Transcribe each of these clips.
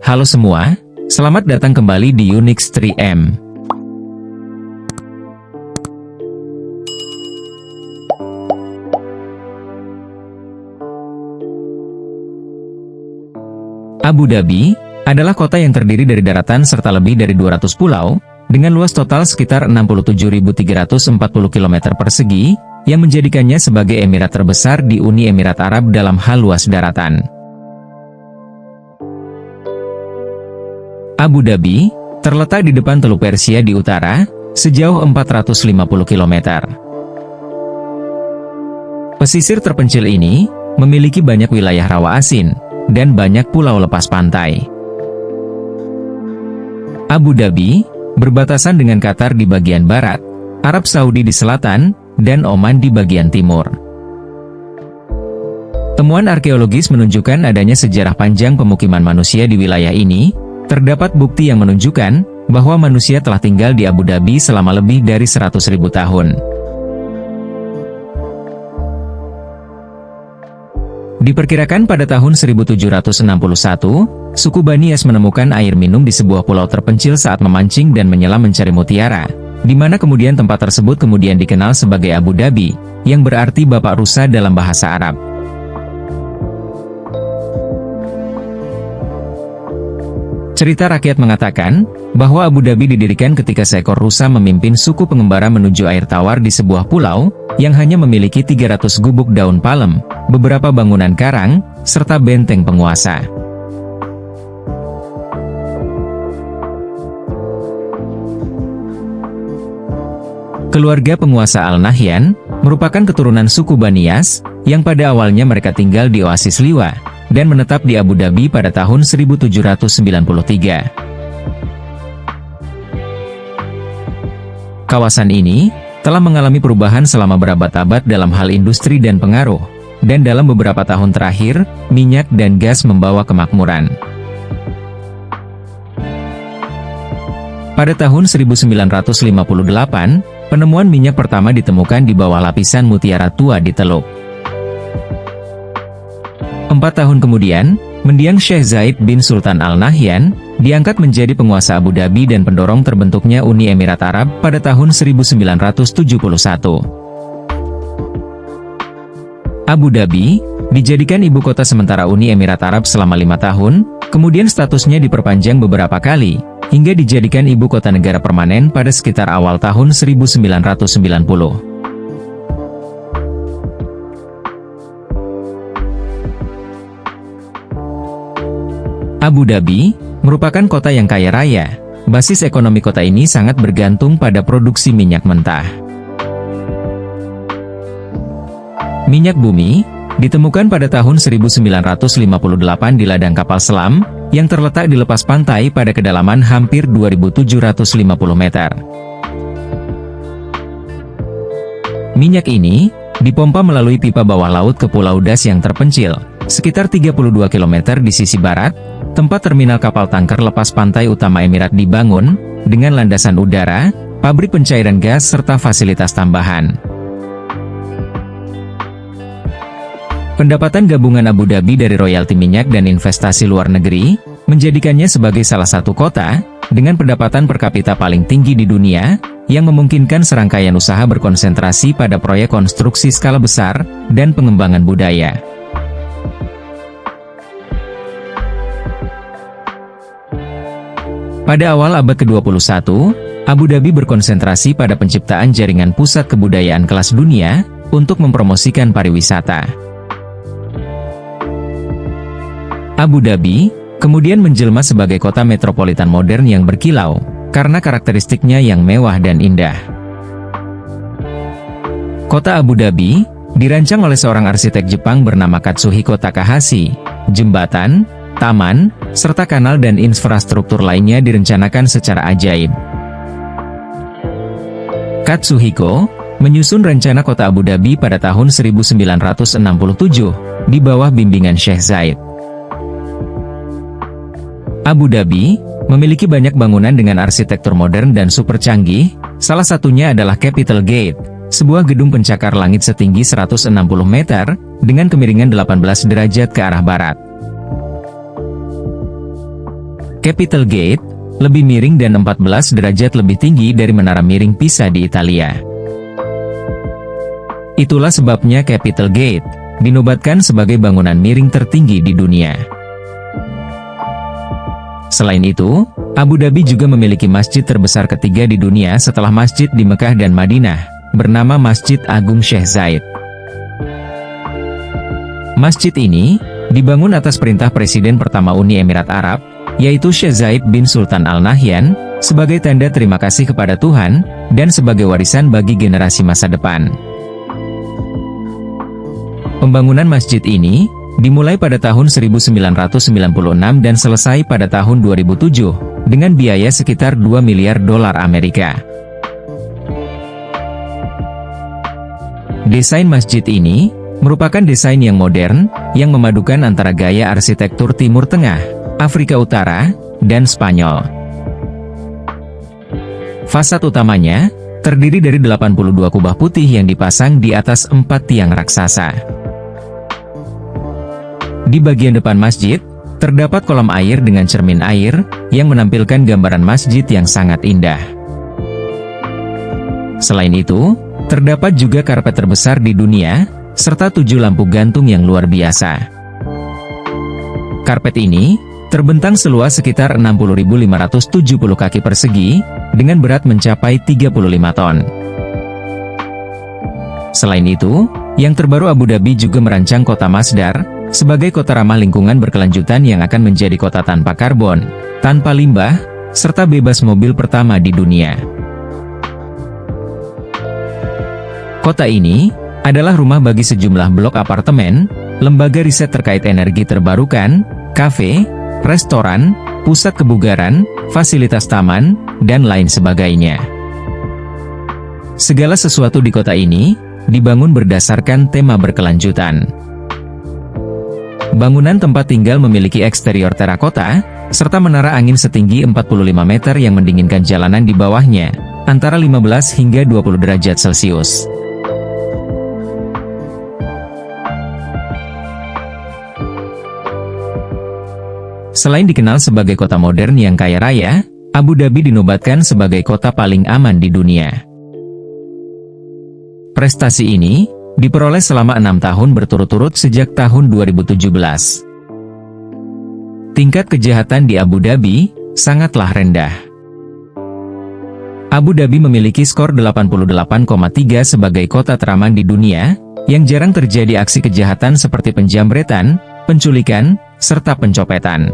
Halo semua, selamat datang kembali di Unix 3M. Abu Dhabi adalah kota yang terdiri dari daratan serta lebih dari 200 pulau, dengan luas total sekitar 67.340 km persegi, yang menjadikannya sebagai emirat terbesar di Uni Emirat Arab dalam hal luas daratan. Abu Dhabi terletak di depan Teluk Persia di utara, sejauh 450 km. Pesisir terpencil ini memiliki banyak wilayah rawa asin, dan banyak pulau lepas pantai. Abu Dhabi berbatasan dengan Qatar di bagian barat, Arab Saudi di selatan, dan Oman di bagian timur. Temuan arkeologis menunjukkan adanya sejarah panjang pemukiman manusia di wilayah ini. Terdapat bukti yang menunjukkan bahwa manusia telah tinggal di Abu Dhabi selama lebih dari 100.000 tahun. Diperkirakan pada tahun 1761, suku Bani Yas menemukan air minum di sebuah pulau terpencil saat memancing dan menyelam mencari mutiara, di mana kemudian tempat tersebut kemudian dikenal sebagai Abu Dhabi, yang berarti Bapak Rusa dalam bahasa Arab. Cerita rakyat mengatakan bahwa Abu Dhabi didirikan ketika seekor rusa memimpin suku pengembara menuju air tawar di sebuah pulau yang hanya memiliki 300 gubuk daun palem, beberapa bangunan karang, serta benteng penguasa. Keluarga penguasa Al-Nahyan merupakan keturunan suku Bani Yas, yang pada awalnya mereka tinggal di Oasis Liwa, dan menetap di Abu Dhabi pada tahun 1793. Kawasan ini telah mengalami perubahan selama berabad-abad dalam hal industri dan pengaruh, dan dalam beberapa tahun terakhir, minyak dan gas membawa kemakmuran. Pada tahun 1958, penemuan minyak pertama ditemukan di bawah lapisan mutiara tua di Teluk. 4 tahun kemudian, mendiang Syekh Zayed bin Sultan Al Nahyan diangkat menjadi penguasa Abu Dhabi dan pendorong terbentuknya Uni Emirat Arab pada tahun 1971. Abu Dhabi dijadikan ibu kota sementara Uni Emirat Arab selama 5 tahun, kemudian statusnya diperpanjang beberapa kali, hingga dijadikan ibu kota negara permanen pada sekitar awal tahun 1990. Abu Dhabi merupakan kota yang kaya raya. Basis ekonomi kota ini sangat bergantung pada produksi minyak mentah. Minyak bumi ditemukan pada tahun 1958 di ladang kapal selam yang terletak di lepas pantai pada kedalaman hampir 2.750 meter. Minyak ini dipompa melalui pipa bawah laut ke Pulau Das yang terpencil, sekitar 32 km di sisi barat. Tempat terminal kapal tangker lepas pantai utama Emirat dibangun, dengan landasan udara, pabrik pencairan gas serta fasilitas tambahan. Pendapatan gabungan Abu Dhabi dari royalti minyak dan investasi luar negeri, menjadikannya sebagai salah satu kota, dengan pendapatan per kapita paling tinggi di dunia, yang memungkinkan serangkaian usaha berkonsentrasi pada proyek konstruksi skala besar, dan pengembangan budaya. Pada awal abad ke-21, Abu Dhabi berkonsentrasi pada penciptaan jaringan pusat kebudayaan kelas dunia, untuk mempromosikan pariwisata. Abu Dhabi kemudian menjelma sebagai kota metropolitan modern yang berkilau, karena karakteristiknya yang mewah dan indah. Kota Abu Dhabi dirancang oleh seorang arsitek Jepang bernama Katsuhiko Takahashi. Jembatan, taman, serta kanal dan infrastruktur lainnya direncanakan secara ajaib. Katsuhiko menyusun rencana kota Abu Dhabi pada tahun 1967, di bawah bimbingan Syekh Zayed. Abu Dhabi memiliki banyak bangunan dengan arsitektur modern dan super canggih, salah satunya adalah Capital Gate, sebuah gedung pencakar langit setinggi 160 meter, dengan kemiringan 18 derajat ke arah barat. Capitol Gate, lebih miring dan 14 derajat lebih tinggi dari Menara Miring Pisa di Italia. Itulah sebabnya Capitol Gate dinobatkan sebagai bangunan miring tertinggi di dunia. Selain itu, Abu Dhabi juga memiliki masjid terbesar ketiga di dunia setelah masjid di Mekah dan Madinah, bernama Masjid Agung Sheikh Zayed. Masjid ini dibangun atas perintah Presiden pertama Uni Emirat Arab, yaitu Sheikh Zayed bin Sultan Al Nahyan, sebagai tanda terima kasih kepada Tuhan, dan sebagai warisan bagi generasi masa depan. Pembangunan masjid ini dimulai pada tahun 1996 dan selesai pada tahun 2007, dengan biaya sekitar 2 miliar dolar Amerika. Desain masjid ini merupakan desain yang modern, yang memadukan antara gaya arsitektur Timur Tengah, Afrika Utara, dan Spanyol. Fasad utamanya terdiri dari 82 kubah putih yang dipasang di atas 4 tiang raksasa. Di bagian depan masjid, terdapat kolam air dengan cermin air, yang menampilkan gambaran masjid yang sangat indah. Selain itu, terdapat juga karpet terbesar di dunia, serta 7 lampu gantung yang luar biasa. Karpet ini terbentang seluas sekitar 60.570 kaki persegi, dengan berat mencapai 35 ton. Selain itu, yang terbaru Abu Dhabi juga merancang kota Masdar, sebagai kota ramah lingkungan berkelanjutan yang akan menjadi kota tanpa karbon, tanpa limbah, serta bebas mobil pertama di dunia. Kota ini adalah rumah bagi sejumlah blok apartemen, lembaga riset terkait energi terbarukan, kafe, restoran, pusat kebugaran, fasilitas taman, dan lain sebagainya. Segala sesuatu di kota ini dibangun berdasarkan tema berkelanjutan. Bangunan tempat tinggal memiliki eksterior terakota, serta menara angin setinggi 45 meter yang mendinginkan jalanan di bawahnya, antara 15 hingga 20 derajat Celcius. Selain dikenal sebagai kota modern yang kaya raya, Abu Dhabi dinobatkan sebagai kota paling aman di dunia. Prestasi ini diperoleh selama 6 tahun berturut-turut sejak tahun 2017. Tingkat kejahatan di Abu Dhabi sangatlah rendah. Abu Dhabi memiliki skor 88,3 sebagai kota teraman di dunia, yang jarang terjadi aksi kejahatan seperti penjamretan, penculikan, serta pencopetan.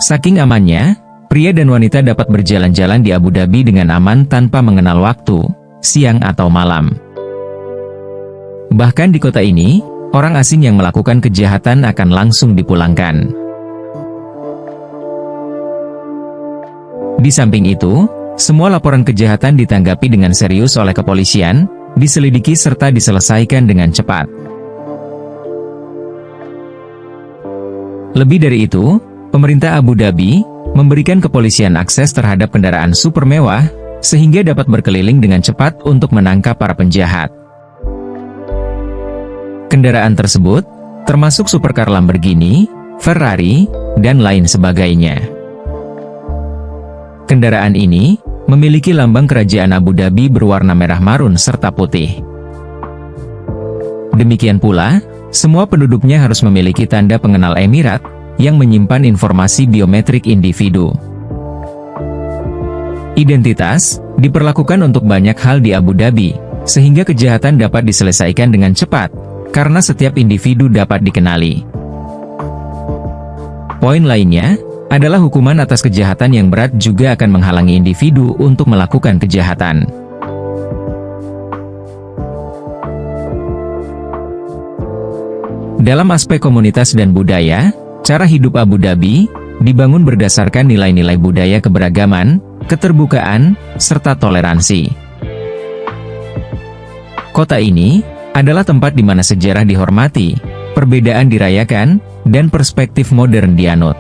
Saking amannya, pria dan wanita dapat berjalan-jalan di Abu Dhabi dengan aman tanpa mengenal waktu, siang atau malam. Bahkan di kota ini, orang asing yang melakukan kejahatan akan langsung dipulangkan. Di samping itu, semua laporan kejahatan ditanggapi dengan serius oleh kepolisian, diselidiki serta diselesaikan dengan cepat. Lebih dari itu, pemerintah Abu Dhabi memberikan kepolisian akses terhadap kendaraan super mewah, sehingga dapat berkeliling dengan cepat untuk menangkap para penjahat. Kendaraan tersebut termasuk supercar Lamborghini, Ferrari, dan lain sebagainya. Kendaraan ini memiliki lambang kerajaan Abu Dhabi berwarna merah marun serta putih. Demikian pula, semua penduduknya harus memiliki tanda pengenal Emirat, yang menyimpan informasi biometrik individu. Identitas diperlakukan untuk banyak hal di Abu Dhabi, sehingga kejahatan dapat diselesaikan dengan cepat, karena setiap individu dapat dikenali. Poin lainnya adalah hukuman atas kejahatan yang berat juga akan menghalangi individu untuk melakukan kejahatan. Dalam aspek komunitas dan budaya, cara hidup Abu Dhabi dibangun berdasarkan nilai-nilai budaya keberagaman, keterbukaan, serta toleransi. Kota ini adalah tempat di mana sejarah dihormati, perbedaan dirayakan, dan perspektif modern dianut.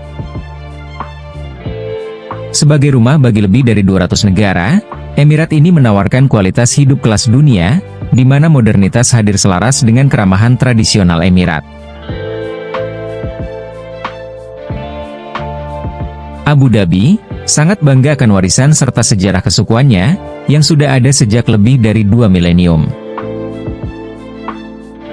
Sebagai rumah bagi lebih dari 200 negara, Emirat ini menawarkan kualitas hidup kelas dunia, di mana modernitas hadir selaras dengan keramahan tradisional Emirat. Abu Dhabi sangat bangga akan warisan serta sejarah kesukuannya yang sudah ada sejak lebih dari 2 milenium.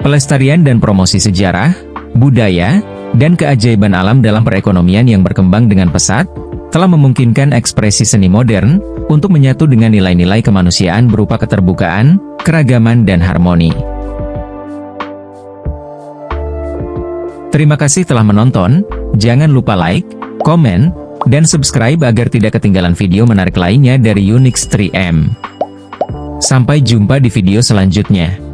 Pelestarian dan promosi sejarah, budaya, dan keajaiban alam dalam perekonomian yang berkembang dengan pesat, telah memungkinkan ekspresi seni modern untuk menyatu dengan nilai-nilai kemanusiaan berupa keterbukaan, keragaman dan harmoni. Terima kasih telah menonton, jangan lupa like, komen, dan subscribe agar tidak ketinggalan video menarik lainnya dari Unix 3M. Sampai jumpa di video selanjutnya.